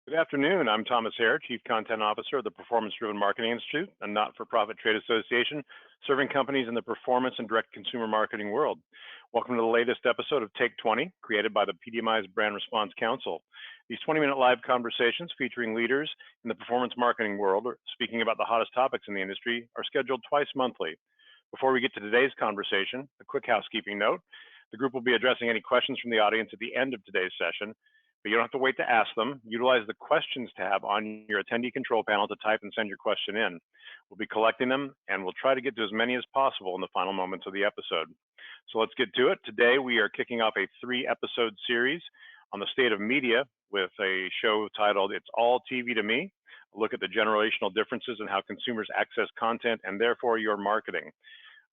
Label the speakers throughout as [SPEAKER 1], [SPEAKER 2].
[SPEAKER 1] Good afternoon. I'm Thomas Hare, Chief Content Officer of the Performance Driven Marketing Institute, a not-for-profit trade association serving companies in the performance and direct consumer marketing world. Welcome to the latest episode of Take 20, created by the PDMI's Brand Response Council. These 20-minute live conversations featuring leaders in the performance marketing world, speaking about the hottest topics in the industry, are scheduled twice monthly. Before we get to today's conversation, a quick housekeeping note. The group will be addressing any questions from the audience at the end of today's session, but you don't have to wait to ask them. Utilize the questions tab on your attendee control panel to type and send your question in. We'll be collecting them, and we'll try to get to as many as possible in the final moments of the episode. So let's get to it. Today, we are kicking off a 3-episode series on the state of media with a show titled It's All TV to Me, a look at the generational differences in how consumers access content and therefore your marketing.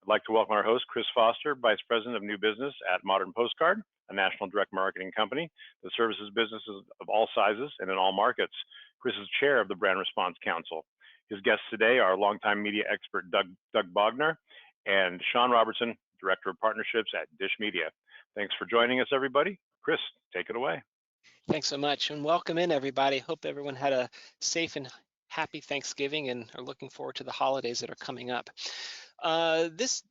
[SPEAKER 1] I'd like to welcome our host, Chris Foster, Vice President of New Business at Modern Postcard, a national direct marketing company that services businesses of all sizes and in all markets. Chris is chair of the Brand Response Council. His guests today are longtime media expert Doug Bognar and Sean Robertson, Director of Partnerships at Dish Media. Thanks for joining us, everybody. Chris, take it away.
[SPEAKER 2] Thanks so much, and welcome in, everybody. Hope everyone had a safe and happy Thanksgiving and are looking forward to the holidays that are coming up. This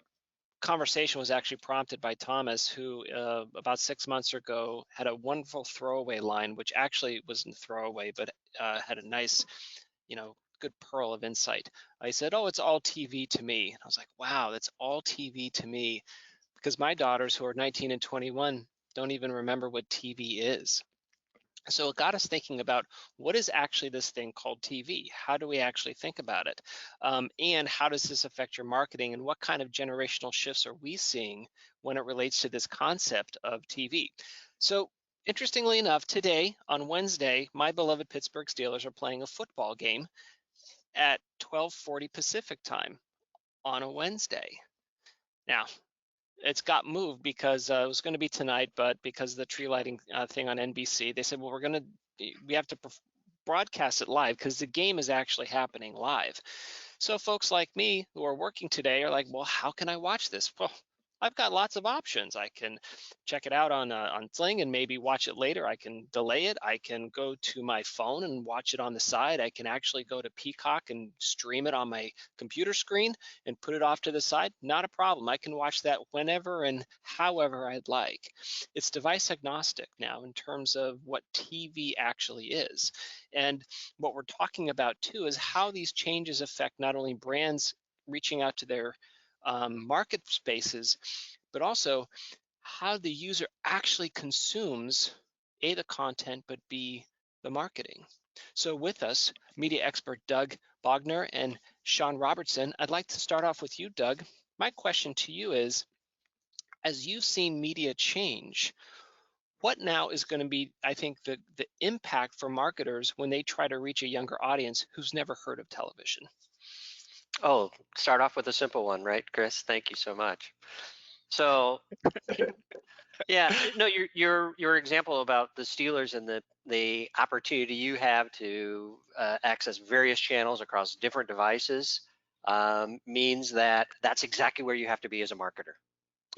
[SPEAKER 2] conversation was actually prompted by Thomas, who about 6 months ago had a wonderful throwaway line, which actually wasn't throwaway, but had a nice, good pearl of insight. He said, "Oh, it's all TV to me." And I was like, wow, that's all TV to me, because my daughters, who are 19 and 21, don't even remember what TV is. So it got us thinking about what is actually this thing called TV? How do we actually think about it? And how does this affect your marketing? And what kind of generational shifts are we seeing when it relates to this concept of TV? So interestingly enough, today on Wednesday, my beloved Pittsburgh Steelers are playing a football game at 12:40 Pacific time on a Wednesday. Now, it's got moved because it was going to be tonight, but because of the tree lighting thing on NBC, they said, well, we have to broadcast it live because the game is actually happening live. So folks like me who are working today are like, well, how can I watch this? Well, I've got lots of options. I can check it out on Sling and maybe watch it later. I can delay it. I can go to my phone and watch it on the side. I can actually go to Peacock and stream it on my computer screen and put it off to the side. Not a problem. I can watch that whenever and however I'd like. It's device agnostic now in terms of what TV actually is. And what we're talking about too is how these changes affect not only brands reaching out to their market spaces, but also how the user actually consumes A, the content, but B, the marketing. So with us, media expert Doug Bognar and Sean Robertson. I'd like to start off with you, Doug. My question to you is, as you've seen media change, what now is going to be, I think, the impact for marketers when they try to reach a younger audience who's never heard of television?
[SPEAKER 3] Oh, start off with a simple one, right, Chris? Thank you so much. So, yeah, no, your example about the Steelers and the opportunity you have to access various channels across different devices means that that's exactly where you have to be as a marketer.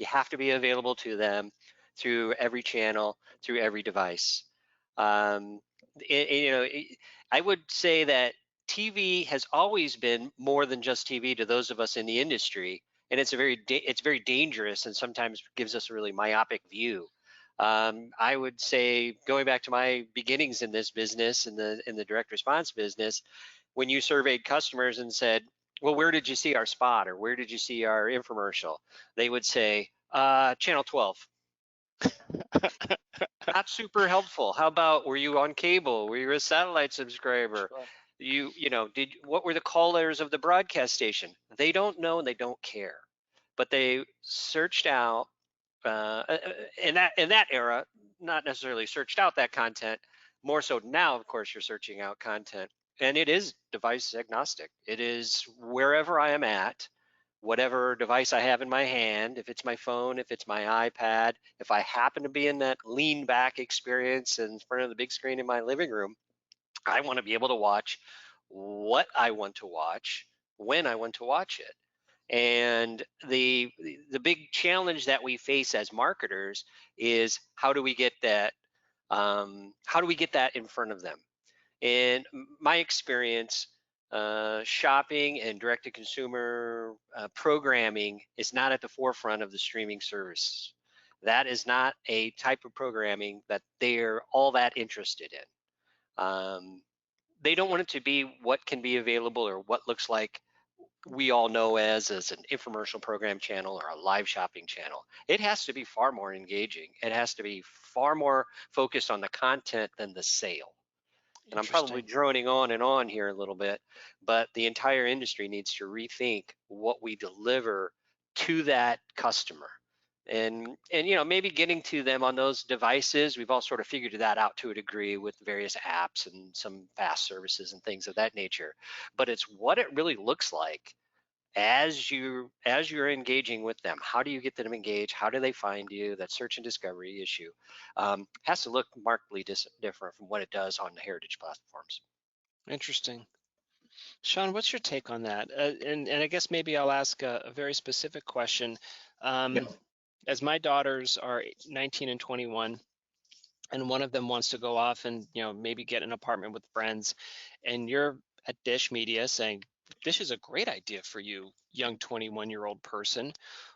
[SPEAKER 3] You have to be available to them through every channel, through every device. I would say that TV has always been more than just TV to those of us in the industry, and it's very dangerous and sometimes gives us a really myopic view. I would say, going back to my beginnings in this business, in the direct response business, when you surveyed customers and said, well, where did you see our spot, or where did you see our infomercial? They would say, channel 12. Not super helpful. How about, were you on cable? Were you a satellite subscriber? Sure. What were the call letters of the broadcast station? They don't know and they don't care, but they searched out in that era, not necessarily searched out that content. More so now, of course, you're searching out content, and it is device agnostic. It is wherever I am at, whatever device I have in my hand, if it's my phone, if it's my iPad, if I happen to be in that lean back experience in front of the big screen in my living room, I want to be able to watch what I want to watch when I want to watch it. And the big challenge that we face as marketers is, how do we get that in front of them? In my experience, shopping and direct-to-consumer programming is not at the forefront of the streaming service. That is not a type of programming that they're all that interested in. They don't want it to be what can be available or what looks like we all know as an infomercial program channel or a live shopping channel. It has to be far more engaging. It has to be far more focused on the content than the sale. And I'm probably droning on and on here a little bit, but the entire industry needs to rethink what we deliver to that customer. And you know, maybe getting to them on those devices, we've all sort of figured that out to a degree with various apps and some fast services and things of that nature. But it's what it really looks like as you're engaging with them. How do you get them engaged? How do they find you? That search and discovery issue has to look markedly different from what it does on the heritage platforms.
[SPEAKER 2] Interesting. Sean, what's your take on that? And I guess maybe I'll ask a very specific question. As my daughters are 19 and 21, and one of them wants to go off and, you know, maybe get an apartment with friends, and you're at Dish Media saying, Dish is a great idea for you, young 21-year-old person.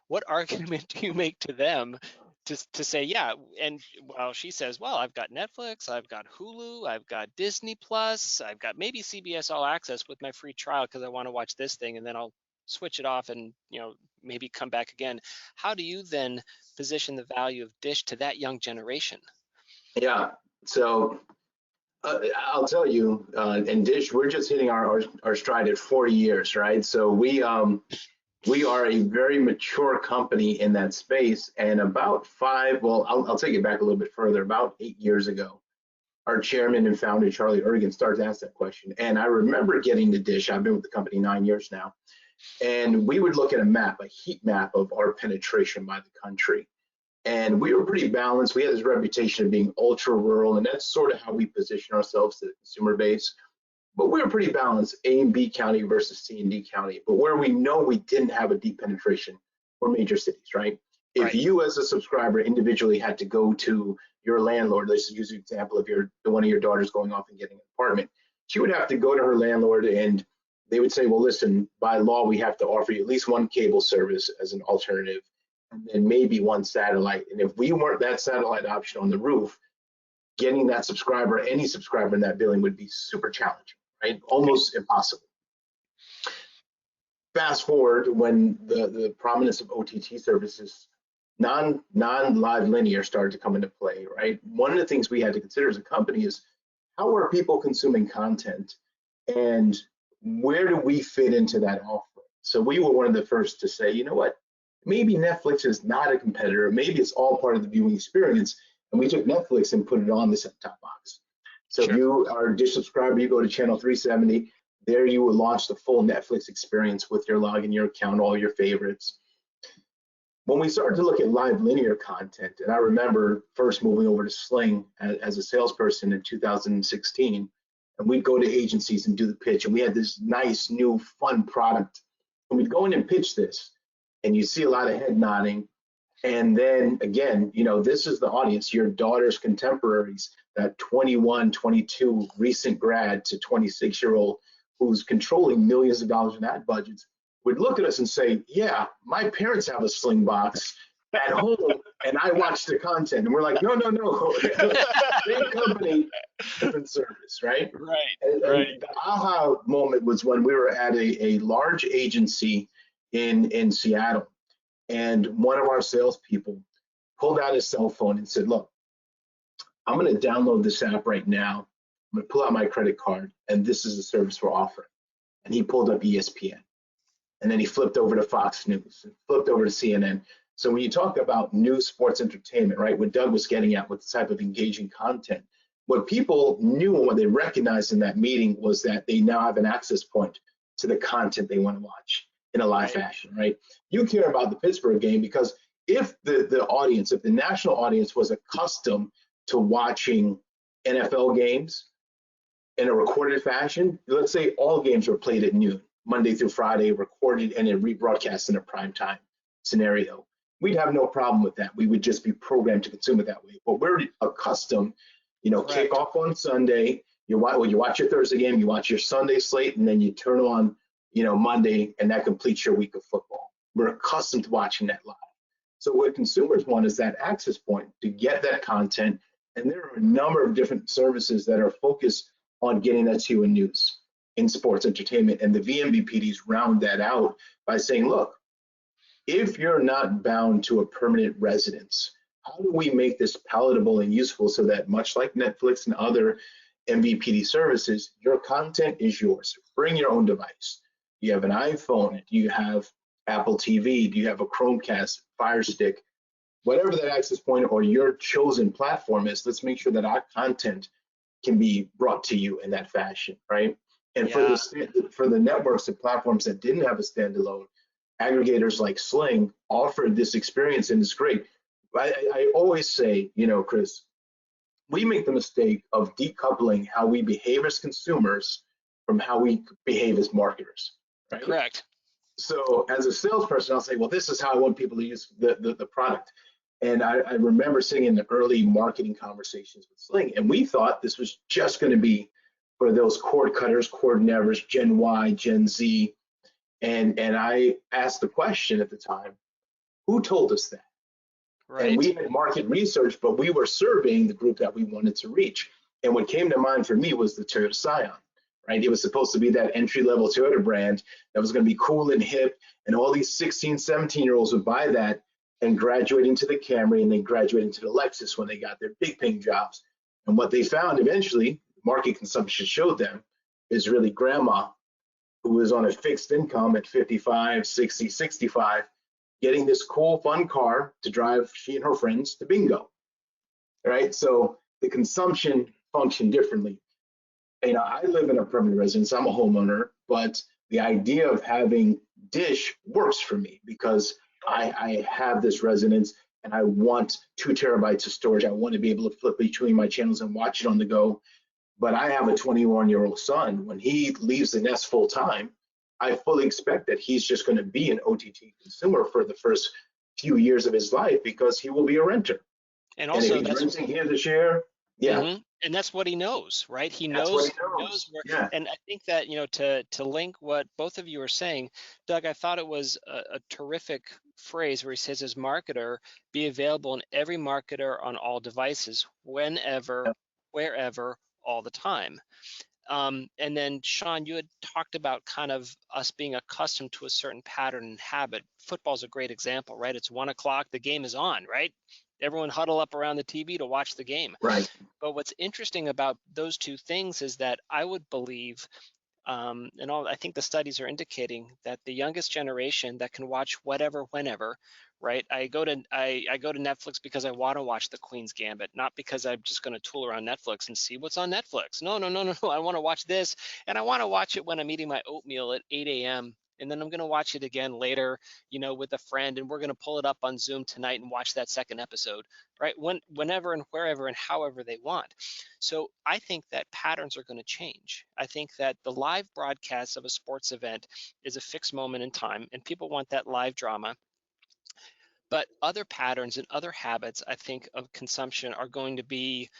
[SPEAKER 2] What argument do you make to them to say, yeah? And well, she says, well, I've got Netflix, I've got Hulu, I've got Disney Plus, I've got maybe CBS All Access with my free trial because I want to watch this thing, and then I'll switch it off and, you know, maybe come back again. How do you then position the value of Dish to that young generation?
[SPEAKER 4] Yeah, so I'll tell you, in Dish, we're just hitting our stride at 40 years, right? So we are a very mature company in that space. And about I'll take it back a little bit further. About 8 years ago, our chairman and founder, Charlie Ergen, started to ask that question. And I remember getting to Dish. I've been with the company 9 years now. And we would look at a heat map of our penetration by the country. And we were pretty balanced. We had this reputation of being ultra rural, and that's sort of how we position ourselves to the consumer base. But we were pretty balanced, A and B county versus C and D county. But where we know we didn't have a deep penetration were major cities, right? If you as a subscriber individually had to go to your landlord, let's use an example of one of your daughters going off and getting an apartment, she would have to go to her landlord and they would say, well, listen, by law, we have to offer you at least one cable service as an alternative, and then maybe one satellite. And if we weren't that satellite option on the roof, getting that subscriber, any subscriber in that building would be super challenging, right? Almost impossible. Fast forward when the prominence of OTT services, non-live linear started to come into play, right? One of the things we had to consider as a company is how are people consuming content and where do we fit into that offering? So we were one of the first to say, you know what, maybe Netflix is not a competitor, maybe it's all part of the viewing experience. And we took Netflix and put it on the set-top box. So if you are a Dish subscriber, you go to channel 370, there you will launch the full Netflix experience with your login, your account, all your favorites. When we started to look at live linear content, and I remember first moving over to Sling as a salesperson in 2016, and we'd go to agencies and do the pitch, and we had this nice, new, fun product. And we'd go in and pitch this, and you see a lot of head nodding. And then again, you know, this is the audience, your daughter's contemporaries, that 21, 22 recent grad to 26-year-old who's controlling millions of dollars in ad budgets would look at us and say, yeah, my parents have a Sling box at home and I watch the content. And we're like, no. Same company, different service, right? And the aha moment was when we were at a large agency in Seattle. And one of our salespeople pulled out his cell phone and said, look, I'm going to download this app right now. I'm going to pull out my credit card, and this is the service we're offering. And he pulled up ESPN. And then he flipped over to Fox News, and flipped over to CNN. So when you talk about news, sports, entertainment, right, what Doug was getting at with the type of engaging content, what people knew and what they recognized in that meeting was that they now have an access point to the content they want to watch in a live fashion, right? You care about the Pittsburgh game because if the audience, if the national audience was accustomed to watching NFL games in a recorded fashion, let's say all games were played at noon, Monday through Friday, recorded and then rebroadcast in a prime time scenario, we'd have no problem with that. We would just be programmed to consume it that way. But we're accustomed, you know, kick off on Sunday, You watch your Thursday game, you watch your Sunday slate, and then you turn on, Monday, and that completes your week of football. We're accustomed to watching that live. So what consumers want is that access point to get that content. And there are a number of different services that are focused on getting that to you in news, in sports, entertainment, and the vMVPDs round that out by saying, look, if you're not bound to a permanent residence, how do we make this palatable and useful so that, much like Netflix and other MVPD services, your content is yours. Bring your own device. Do you have an iPhone? Do you have Apple TV? Do you have a Chromecast, Fire Stick? Whatever that access point or your chosen platform is, let's make sure that our content can be brought to you in that fashion, right? And for the networks and platforms that didn't have a standalone, aggregators like Sling offered this experience, and it's great. I always say, Chris, we make the mistake of decoupling how we behave as consumers from how we behave as marketers, right?
[SPEAKER 2] Correct.
[SPEAKER 4] So as a salesperson, I'll say, well, this is how I want people to use the product. And I remember sitting in the early marketing conversations with Sling, and we thought this was just going to be for those cord cutters, cord nevers, Gen Y, Gen Z. And I asked the question at the time, who told us that?
[SPEAKER 2] Right.
[SPEAKER 4] And we had market research, but we were surveying the group that we wanted to reach. And what came to mind for me was the Toyota Scion, right? It was supposed to be that entry-level Toyota brand that was going to be cool and hip, and all these 16, 17-year-olds would buy that and graduate into the Camry and then graduate into the Lexus when they got their big paying jobs. And what they found eventually, market consumption showed them, is really grandma who was on a fixed income at 55, 60, 65, getting this cool, fun car to drive she and her friends to bingo, right? So the consumption functioned differently. I live in a permanent residence, I'm a homeowner, but the idea of having Dish works for me because I have this residence and I want 2 terabytes of storage. I want to be able to flip between my channels and watch it on the go. But I have a 21-year-old son. When he leaves the nest full time, I fully expect that he's just going to be an OTT consumer for the first few years of his life because he will be a renter.
[SPEAKER 2] And also,
[SPEAKER 4] and if he's renting, he has a share. Yeah.
[SPEAKER 2] Mm-hmm. And that's what he knows, right? He
[SPEAKER 4] That's
[SPEAKER 2] knows
[SPEAKER 4] what
[SPEAKER 2] where, and I think that, to link what both of you are saying, Doug, I thought it was a terrific phrase where he says, as marketer, be available in every marketer on all devices, whenever, wherever, all the time. And then Sean, you had talked about kind of us being accustomed to a certain pattern and habit. Football's a great example, right? It's 1 o'clock, the game is on, right? Everyone huddle up around the TV to watch the game.
[SPEAKER 4] Right.
[SPEAKER 2] But what's interesting about those two things is that I would believe, I think the studies are indicating that the youngest generation that can watch whatever, whenever, right? I go to Netflix because I want to watch the Queen's Gambit, not because I'm just going to tool around Netflix and see what's on Netflix. No. I want to watch this, and I want to watch it when I'm eating my oatmeal at 8 a.m. And then I'm going to watch it again later, with a friend, and we're going to pull it up on Zoom tonight and watch that second episode, right? Whenever and wherever and however they want. So I think that patterns are going to change. I think that the live broadcast of a sports event is a fixed moment in time, and people want that live drama. But other patterns and other habits, I think, of consumption are going to be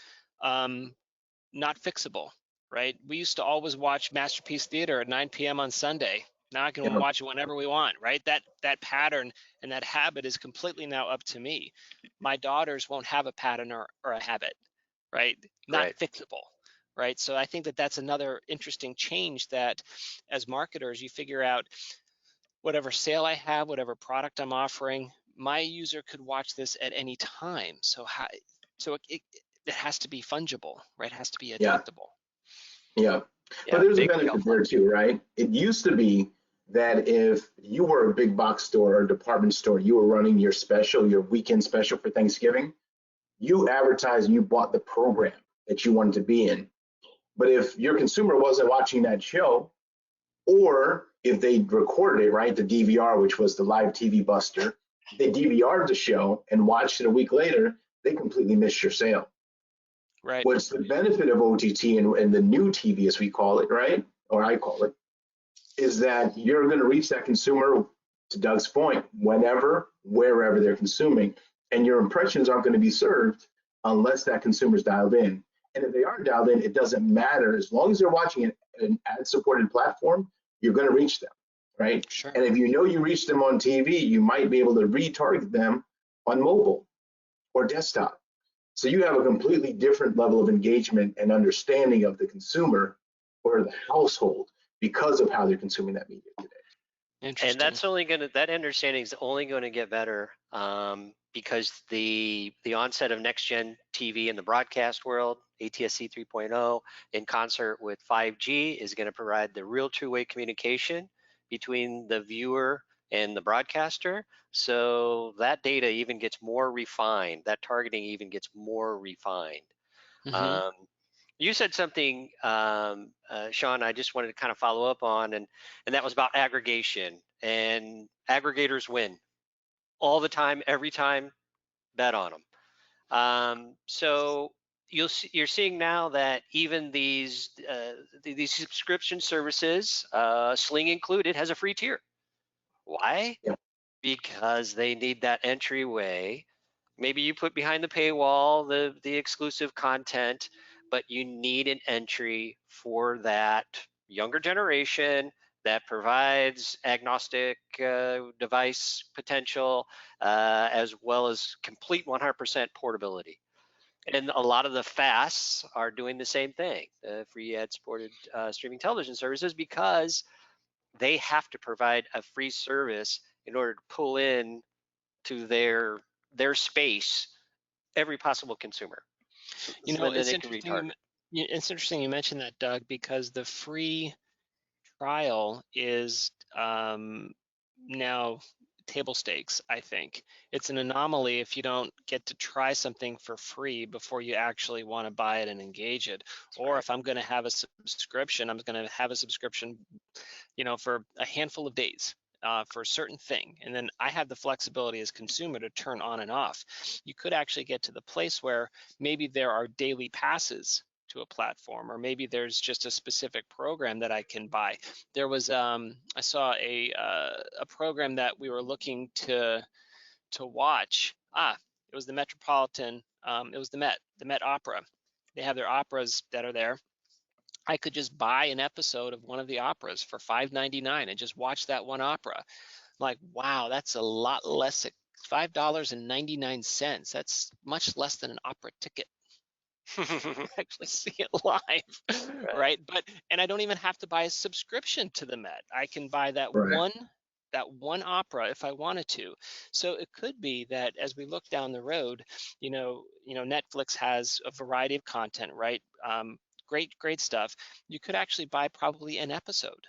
[SPEAKER 2] not fixable, right? We used to always watch Masterpiece Theater at 9 p.m. on Sunday. Now I can watch it whenever we want, right? That pattern and that habit is completely now up to me. My daughters won't have a pattern or a habit, right? Not fixable, right? So I think that that's another interesting change that as marketers, you figure out whatever sale I have, whatever product I'm offering, my user could watch this at any time. So it has to be fungible, right? It has to be adaptable.
[SPEAKER 4] Yeah. But there's a benefit there too, right? It used to be that if you were a big box store or department store, you were running your special, your weekend special for Thanksgiving, you advertised and you bought the program that you wanted to be in. But if your consumer wasn't watching that show, or if they recorded it, right, the DVR, which was the live TV buster, they DVR'd the show and watched it a week later, they completely missed your sale.
[SPEAKER 2] Right.
[SPEAKER 4] What's the benefit of OTT and the new TV, as we call it, right, or I call it, is that you're going to reach that consumer, to Doug's point, whenever, wherever they're consuming, and your impressions aren't going to be served unless that consumer's dialed in. And if they are dialed in, it doesn't matter. As long as they're watching an ad-supported platform, you're going to reach them, right?
[SPEAKER 2] Sure.
[SPEAKER 4] And if you know you reach them on TV, you might be able to retarget them on mobile or desktop. So you have a completely different level of engagement and understanding of the consumer or the household because of how they're consuming that media today.
[SPEAKER 3] And that's only going to, that understanding is only going to get better because the onset of next gen TV in the broadcast world, ATSC 3.0, in concert with 5G, is going to provide the real two-way communication between the viewer and the broadcaster. So that data even gets more refined. That targeting even gets more refined. You said something, Sean, I just wanted to kind of follow up on, and that was about aggregation. And aggregators win all the time, every time. Bet on them. So you're seeing now that even these subscription services, Sling included, has a free tier. Why?
[SPEAKER 4] Yep.
[SPEAKER 3] Because they need that entryway. Maybe you put behind the paywall the exclusive content, but you need an entry for that younger generation that provides agnostic device potential, as well as complete 100% portability. And a lot of the FASTs are doing the same thing, free ad-supported streaming television services, because they have to provide a free service in order to pull in to their space every possible consumer.
[SPEAKER 2] You know, it's interesting. It's interesting you mentioned that, Doug, because the free trial is now table stakes. I think it's an anomaly if you don't get to try something for free before you actually want to buy it and engage it. Or if I'm going to have a subscription, I'm going to have a subscription, you know, for a handful of days. For a certain thing, and then I have the flexibility as consumer to turn on and off. You could actually get to the place where maybe there are daily passes to a platform, or maybe there's just a specific program that I can buy. There was I saw a program that we were looking to watch. It was the Metropolitan. It was the Met Opera. They have their operas that are there. I could just buy an episode of one of the operas for $5.99 and just watch that one opera. I'm like, wow, that's a lot less, $5.99. That's much less than an opera ticket. Actually see it live, right? And I don't even have to buy a subscription to the Met. I can buy that one opera if I wanted to. So it could be that as we look down the road, you know, Netflix has a variety of content, right? Great stuff. You could actually buy probably an episode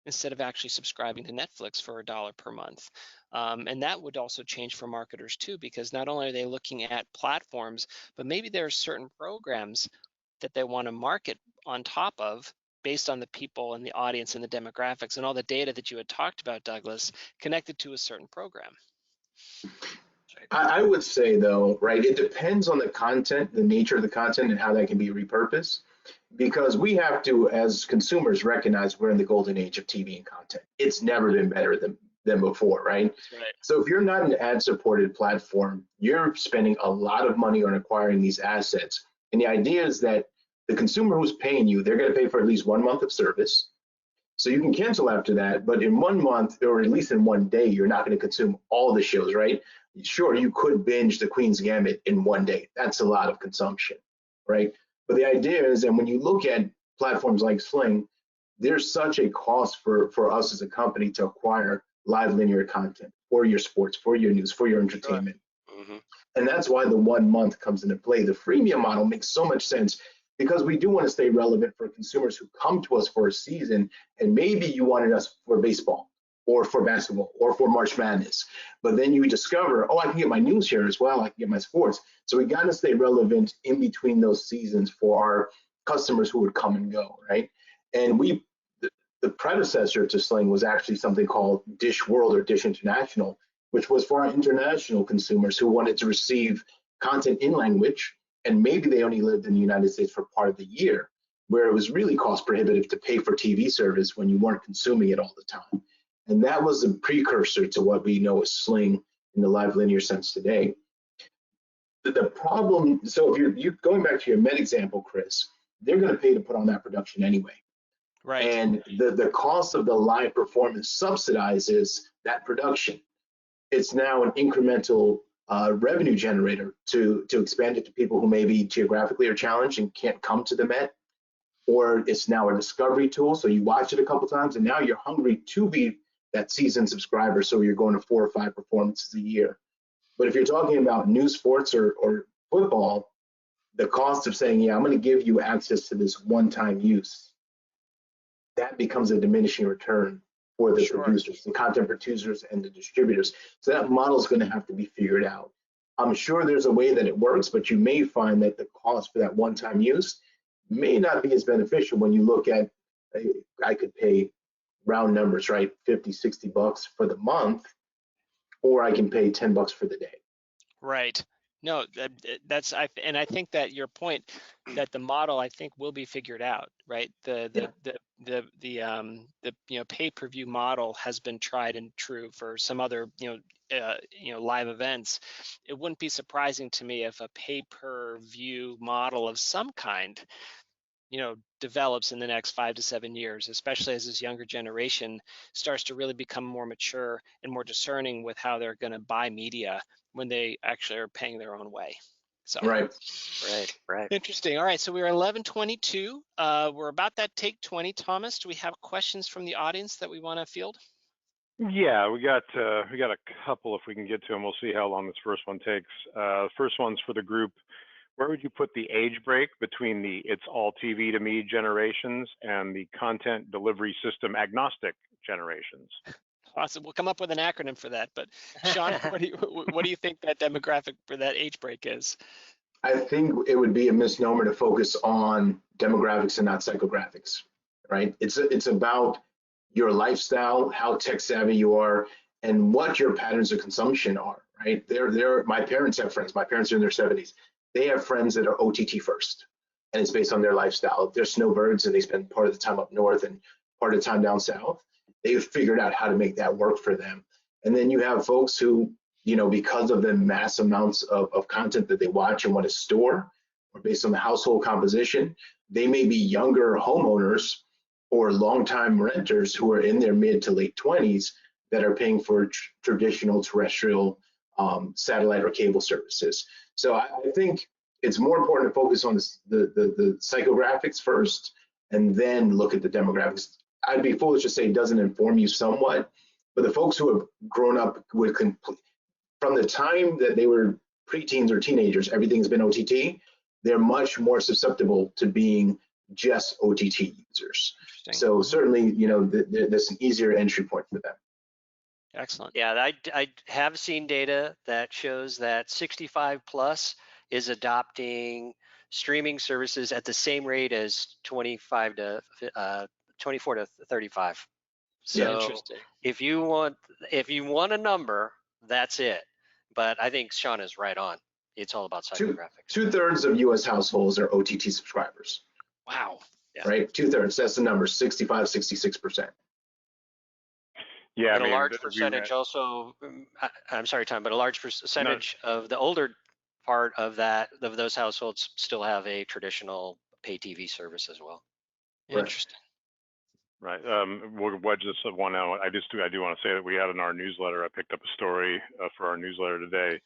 [SPEAKER 2] instead of actually subscribing to Netflix for $1 per month. And that would also change for marketers too, because not only are they looking at platforms, but maybe there are certain programs that they want to market on top of based on the people and the audience and the demographics and all the data that you had talked about, Douglas, connected to a certain program.
[SPEAKER 4] I would say though, right, it depends on the content, the nature of the content, and how that can be repurposed. Because we have to, as consumers, recognize we're in the golden age of TV and content. It's never been better than before, right?
[SPEAKER 2] That's right.
[SPEAKER 4] So if you're not an ad-supported platform, you're spending a lot of money on acquiring these assets. And the idea is that the consumer who's paying you, they're going to pay for at least 1 month of service. So you can cancel after that, but in 1 month, or at least in 1 day, you're not going to consume all the shows, right? Sure, you could binge the Queen's Gambit in 1 day. That's a lot of consumption, right? But the idea is, and when you look at platforms like Sling, there's such a cost for us as a company to acquire live linear content for your sports, for your news, for your entertainment.
[SPEAKER 3] Sure.
[SPEAKER 4] And that's why the 1 month comes into play. The freemium model makes so much sense because we do want to stay relevant for consumers who come to us for a season, and maybe you wanted us for baseball or for basketball or for March Madness. But then you discover, oh, I can get my news here as well. I can get my sports. So we got to stay relevant in between those seasons for our customers who would come and go, right? And the predecessor to Sling was actually something called Dish World or Dish International, which was for our international consumers who wanted to receive content in language, and maybe they only lived in the United States for part of the year, where it was really cost prohibitive to pay for TV service when you weren't consuming it all the time. And that was a precursor to what we know as Sling in the live linear sense today. The problem, so if you're going back to your Met example, Chris, they're going to pay to put on that production anyway.
[SPEAKER 2] Right.
[SPEAKER 4] And the cost of the live performance subsidizes that production. It's now an incremental revenue generator to expand it to people who maybe geographically are challenged and can't come to the Met, or it's now a discovery tool. So you watch it a couple times and now you're hungry to be that seasoned subscriber. So you're going to 4 or 5 performances a year. But if you're talking about new sports or football, the cost of saying, yeah, I'm going to give you access to this one-time use, that becomes a diminishing return for the producers, the content producers, and the distributors. So that model is going to have to be figured out. I'm sure there's a way that it works, but you may find that the cost for that one-time use may not be as beneficial when you look at, I could pay round numbers, right? 50, 60 bucks for the month, or I can pay 10 bucks for the day.
[SPEAKER 2] Right. No, that's and I think that your point that the model I think will be figured out, right? The pay-per-view model has been tried and true for some other live events. It wouldn't be surprising to me if a pay-per-view model of some kind develops in the next 5 to 7 years, especially as this younger generation starts to really become more mature and more discerning with how they're going to buy media when they actually are paying their own way. So
[SPEAKER 4] right.
[SPEAKER 2] Interesting. All right, so we're 11:22. We're about that take 20. Thomas, do we have questions from the audience that we want to field?
[SPEAKER 1] Yeah, we got a couple if we can get to them. We'll see how long this first one takes. First one's for the group. Where would you put the age break between the it's all TV to me generations and the content delivery system agnostic generations?
[SPEAKER 2] Awesome. We'll come up with an acronym for that. But Sean, what do you think that demographic for that age break is?
[SPEAKER 4] I think it would be a misnomer to focus on demographics and not psychographics, right? It's about your lifestyle, how tech savvy you are, and what your patterns of consumption are, right? My parents have friends. My parents are in their 70s. They have friends that are OTT first, and it's based on their lifestyle. They're snowbirds, and they spend part of the time up north and part of the time down south. They've figured out how to make that work for them. And then you have folks who, because of the mass amounts of content that they watch and want to store, or based on the household composition, they may be younger homeowners or longtime renters who are in their mid to late 20s that are paying for traditional terrestrial satellite or cable services. So I think it's more important to focus on the psychographics first and then look at the demographics. I'd be foolish to say it doesn't inform you somewhat, but the folks who have grown up with from the time that they were preteens or teenagers, everything's been OTT, they're much more susceptible to being just OTT users. So certainly, there's an easier entry point for them.
[SPEAKER 2] Excellent.
[SPEAKER 3] Yeah, I have seen data that shows that 65 plus is adopting streaming services at the same rate as 24 to 35. So
[SPEAKER 2] interesting.
[SPEAKER 3] if you want a number, that's it. But I think Sean is right on. It's all about psychographics.
[SPEAKER 4] 2/3 of U.S. households are OTT subscribers.
[SPEAKER 2] Wow.
[SPEAKER 3] Yeah.
[SPEAKER 4] Right, 2/3. That's the number. 65, 66%.
[SPEAKER 1] Yeah,
[SPEAKER 3] and a large percentage also. I'm sorry, Tom, but a large percentage of the older part of those households still have a traditional pay TV service as well.
[SPEAKER 2] Interesting.
[SPEAKER 1] Right. We'll wedge this one out. I do want to say that we had in our newsletter, I picked up a story for our newsletter today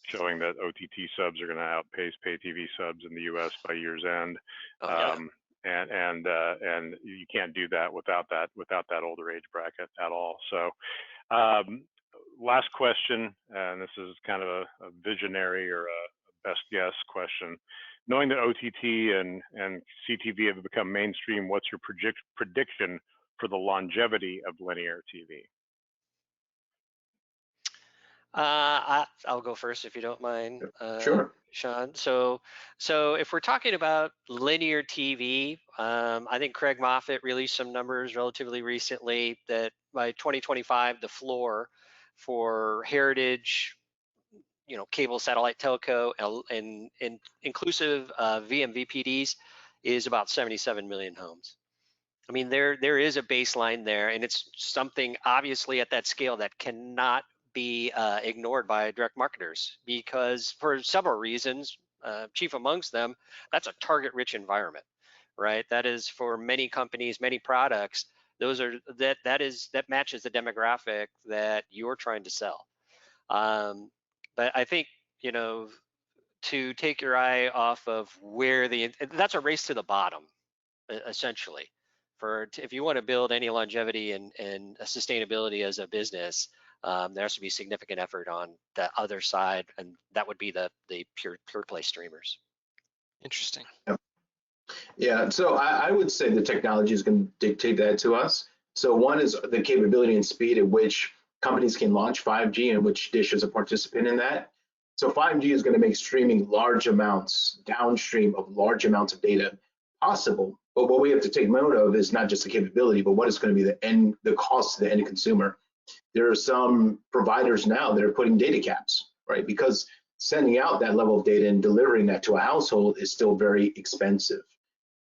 [SPEAKER 1] showing that OTT subs are going to outpace pay TV subs in the U.S. by year's end. And you can't do that without that older age bracket at all. So last question, and this is kind of a visionary or a best guess question. Knowing that OTT and CTV have become mainstream, what's your prediction for the longevity of linear TV?
[SPEAKER 3] I'll go first if you don't mind.
[SPEAKER 4] Sure.
[SPEAKER 3] Sean. So if we're talking about linear TV, I think Craig Moffett released some numbers relatively recently that by 2025, the floor for heritage, cable, satellite, telco, and inclusive VMVPDs is about 77 million homes. I mean, there is a baseline there, and it's something obviously at that scale that cannot be ignored by direct marketers, because for several reasons, chief amongst them, that's a target-rich environment, right? That is for many companies, many products. Those are that matches the demographic that you're trying to sell. But I think, you know, to take your eye off of where that's a race to the bottom, essentially. If you want to build any longevity and sustainability as a business, there has to be significant effort on the other side, and that would be the pure play streamers.
[SPEAKER 2] Interesting.
[SPEAKER 4] Yeah, so I would say the technology is going to dictate that to us. So one is the capability and speed at which companies can launch 5G and which Dish is a participant in that. So 5G is going to make streaming large amounts, downstream of large amounts of data possible. But what we have to take note of is not just the capability, but what is going to be the cost to the end consumer. There are some providers now that are putting data caps, right? Because sending out that level of data and delivering that to a household is still very expensive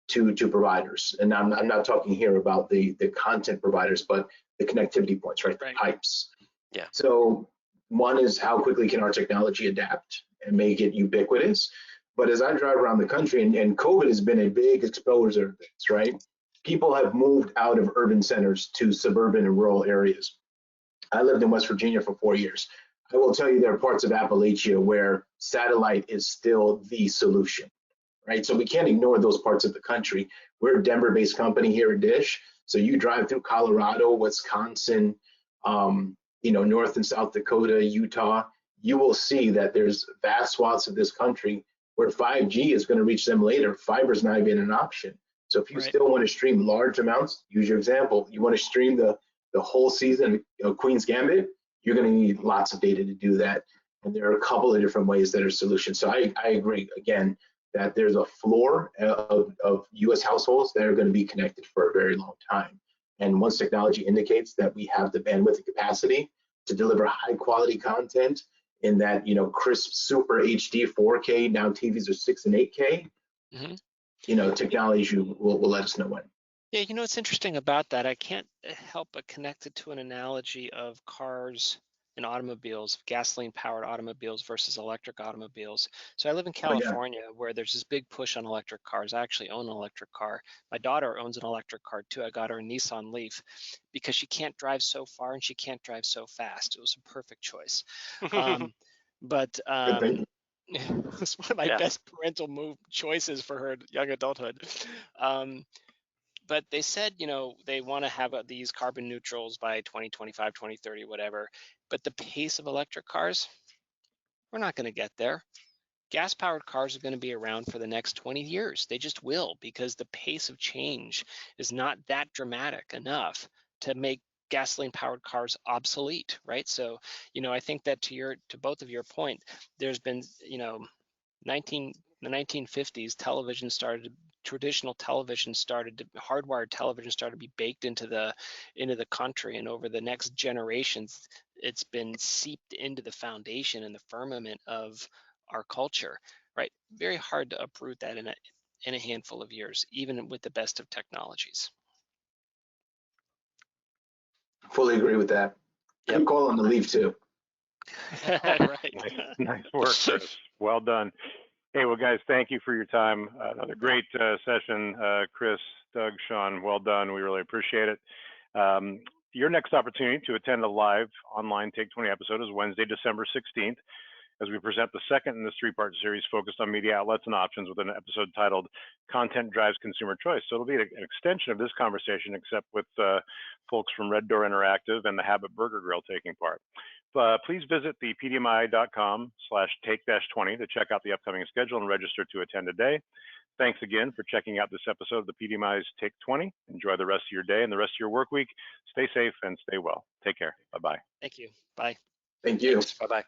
[SPEAKER 4] to providers. And I'm not talking here about the content providers, but the connectivity points, right? The pipes.
[SPEAKER 3] Yeah.
[SPEAKER 4] So one is how quickly can our technology adapt and make it ubiquitous. But as I drive around the country, and COVID has been a big exposure of this, right? People have moved out of urban centers to suburban and rural areas. I lived in West Virginia for 4 years. I will tell you there are parts of Appalachia where satellite is still the solution, right? So we can't ignore those parts of the country. We're a Denver-based company here at Dish. So you drive through Colorado, Wisconsin, North and South Dakota, Utah, you will see that there's vast swaths of this country where 5G is going to reach them later. Fiber is not even an option. So if you still want to stream large amounts, use your example, you want to stream the whole season of Queen's Gambit, you're going to need lots of data to do that. And there are a couple of different ways that are solutions. So I agree, again, that there's a floor of US households that are going to be connected for a very long time. And once technology indicates that we have the bandwidth and capacity to deliver high quality content in that, crisp, super HD 4K, now TVs are 6 and 8K, technology will let us know when.
[SPEAKER 2] Yeah, it's interesting about that. I can't help but connect it to an analogy of cars and automobiles, gasoline-powered automobiles versus electric automobiles. So I live in California where there's this big push on electric cars. I actually own an electric car. My daughter owns an electric car too. I got her a Nissan Leaf because she can't drive so far and she can't drive so fast. It was a perfect choice. But it was one of my best parental choices for her young adulthood. But they said, they want to have these carbon neutrals by 2025, 2030, whatever. But the pace of electric cars, we're not going to get there. Gas-powered cars are going to be around for the next 20 years. They just will, because the pace of change is not that dramatic enough to make gasoline-powered cars obsolete, right? So, I think that to both of your point, there's been, the 1950s, traditional television hardwired television started to be baked into the country, and over the next generations, it's been seeped into the foundation and the firmament of our culture, right? Very hard to uproot that in a handful of years, even with the best of technologies.
[SPEAKER 4] Fully agree with that. Good call on the Leaf too.
[SPEAKER 2] Right.
[SPEAKER 1] Nice work, Chris. Well done. Hey, well, guys, thank you for your time. Another great session. Chris, Doug, Sean, well done. We really appreciate it. Your next opportunity to attend a live online Take 20 episode is Wednesday, December 16th, as we present the second in this three-part series focused on media outlets and options with an episode titled Content Drives Consumer Choice. So it'll be an extension of this conversation, except with folks from Red Door Interactive and the Habit Burger Grill taking part. Please visit the pdmi.com/take-20 to check out the upcoming schedule and register to attend today. Thanks again for checking out this episode of the PDMI's Take 20. Enjoy the rest of your day and the rest of your work week. Stay safe and stay well. Take care. Bye-bye.
[SPEAKER 2] Thank you. Bye.
[SPEAKER 4] Thank you.
[SPEAKER 3] Bye-bye.